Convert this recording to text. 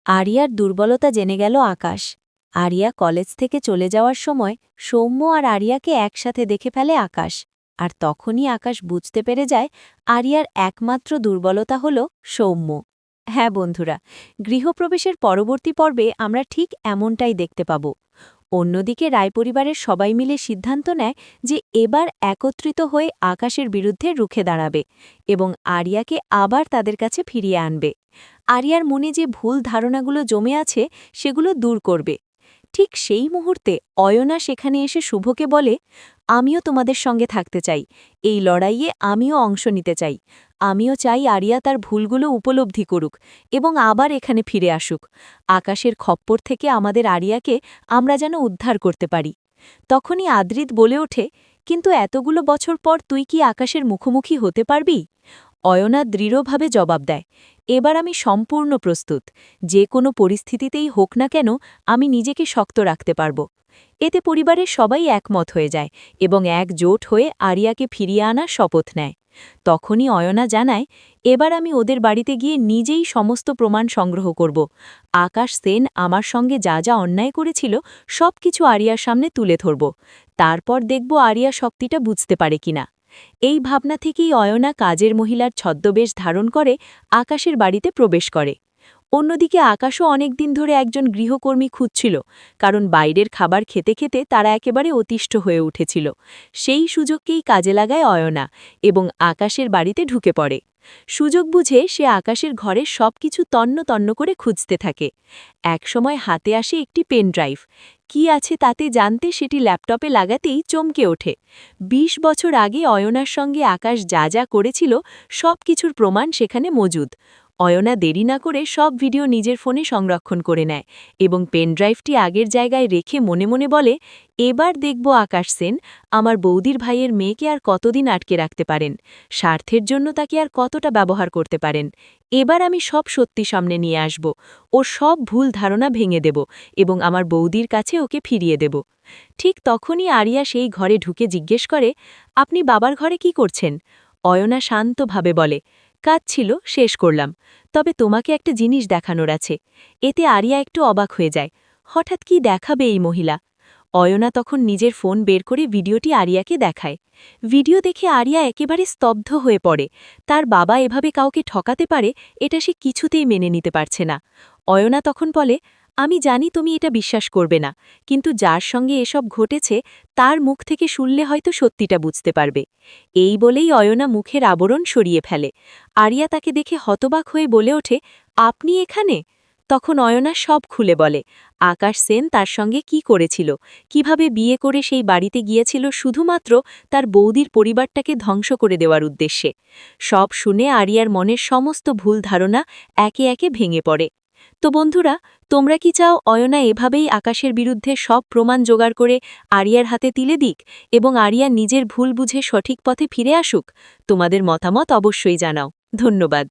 আরিয়ার দুর্বলতা জেনে গেল আকাশ। আরিয়া কলেজ থেকে চলে যাওয়ার সময় সৌম্য আর আরিয়াকে একসাথে দেখে ফেলে আকাশ। আর তখনই আকাশ বুঝতে পেরে যায় আরিয়ার একমাত্র দুর্বলতা হল সৌম্য। হ্যাঁ বন্ধুরা, গৃহপ্রবেশের পরবর্তী পর্বে আমরা ঠিক এমনটাই দেখতে পাব। অন্যদিকে রায় পরিবারের সবাই মিলে সিদ্ধান্ত নেয় যে এবার একত্রিত হয়ে আকাশের বিরুদ্ধে রুখে দাঁড়াবে এবং আরিয়াকে আবার তাদের কাছে ফিরিয়ে আনবে। আরিয়ার মনে যে ভুল ধারণাগুলো জমে আছে সেগুলো দূর করবে। ঠিক সেই মুহূর্তে অয়না সেখানে এসে শুভকে বলে, আমিও তোমাদের সঙ্গে থাকতে চাই, এই লড়াইয়ে আমিও অংশ নিতে চাই। আমিও চাই আরিয়া তার ভুলগুলো উপলব্ধি করুক এবং আবার এখানে ফিরে আসুক। আকাশের খপ্পর থেকে আমাদের আরিয়াকে আমরা যেন উদ্ধার করতে পারি। তখনই আদ্রিত বলে ওঠে, কিন্তু এতগুলো বছর পর তুই কি আকাশের মুখোমুখি হতে পারবি? অয়না দৃঢ়ভাবে জবাব দেয়, এবার আমি সম্পূর্ণ প্রস্তুত। যে কোনো পরিস্থিতিতেই হোক না কেন আমি নিজেকে শক্ত রাখতে পারব। এতে পরিবারের সবাই একমত হয়ে যায় এবং একজোট হয়ে আরিয়াকে ফিরিয়ে আনার শপথ নেয়। তখনই অয়না জানায়, এবার আমি ওদের বাড়িতে গিয়ে নিজেই সমস্ত প্রমাণ সংগ্রহ করব। আকাশ সেন আমার সঙ্গে যা যা অন্যায় করেছিল সব কিছু আরিয়ার সামনে তুলে ধরব। তারপর দেখব আরিয়া শক্তিটা বুঝতে পারে কিনা। এই ভাবনা থেকেই অয়না কাজের মহিলার ছদ্মবেশ ধারণ করে আকাশের বাড়িতে প্রবেশ করে। অন্যদিকে আকাশও অনেকদিন ধরে একজন গৃহকর্মী খুঁজছিল, কারণ বাইরের খাবার খেতে খেতে তারা একেবারে অতিষ্ঠ হয়ে উঠেছিল। সেই সুযোগকেই কাজে লাগায় অয়না এবং আকাশের বাড়িতে ঢুকে পড়ে। সুযোগ বুঝে সে আকাশের ঘরের সবকিছু তন্ন তন্ন করে খুঁজতে থাকে। একসময় হাতে আসে একটি পেন ড্রাইভ। কি আছে তাতে জানতে সেটি ল্যাপটপে লাগাতেই চমকে ওঠে। ২০ বছর আগে অয়নার সঙ্গে আকাশ যা যা করেছিল সব কিছুর প্রমাণ সেখানে মজুদ। অয়না দেরি না করে সব ভিডিও নিজের ফোনে সংরক্ষণ করে নেয় এবং পেনড্রাইভটি আগের জায়গায় রেখে মনে মনে বলে, এবার দেখব আকাশ সেন আমার বৌদির ভাইয়ের মেয়েকে আর কতদিন আটকে রাখতে পারেন, স্বার্থের জন্য তাকে আর কতটা ব্যবহার করতে পারেন। এবার আমি সব সত্যি সামনে নিয়ে আসব, ওর সব ভুল ধারণা ভেঙে দেব এবং আমার বৌদির কাছে ওকে ফিরিয়ে দেব। ঠিক তখনই আরিয়া সেই ঘরে ঢুকে জিজ্ঞেস করে, আপনি বাবার ঘরে কি করছেন? অয়না শান্তভাবে বলে, কাজ ছিল, শেষ করলাম। তবে তোমাকে একটা জিনিস দেখানোর আছে। এতে আরিয়া একটু অবাক হয়ে যায়। হঠাৎ কি দেখাবে এই মহিলা? অয়না তখন নিজের ফোন বের করে ভিডিওটি আরিয়াকে দেখায়। ভিডিও দেখে আরিয়া একেবারে স্তব্ধ হয়ে পড়ে। তার বাবা এভাবে কাউকে ঠকাতে পারে এটা সে কিছুতেই মেনে নিতে পারছে না। অয়না তখন বলে, আমি জানি তুমি এটা বিশ্বাস করবে না, কিন্তু যার সঙ্গে এসব ঘটেছে তার মুখ থেকে শুনলে হয়তো সত্যিটা বুঝতে পারবে। এই বলেই অয়না মুখের আবরণ সরিয়ে ফেলে। আরিয়া তাকে দেখে হতবাক হয়ে বলে ওঠে, আপনি এখানে? তখন অয়না সব খুলে বলে, আকাশ সেন তার সঙ্গে কি করেছিল, কিভাবে বিয়ে করে সেই বাড়িতে গিয়েছিল শুধুমাত্র তার বৌদির পরিবারটাকে ধ্বংস করে দেওয়ার উদ্দেশ্যে। সব শুনে আরিয়ার মনের সমস্ত ভুল ধারণা একে একে ভেঙে পড়ে। তো বন্ধুরা, তোমরা কি চাও অয়না এভাবেই আকাশের বিরুদ্ধে সব প্রমাণ জোগাড় করে আরিয়ার হাতে তুলে দিক এবং আরিয়া নিজের ভুল বুঝে সঠিক পথে ফিরে আসুক? তোমাদের মতামত অবশ্যই জানাও। ধন্যবাদ।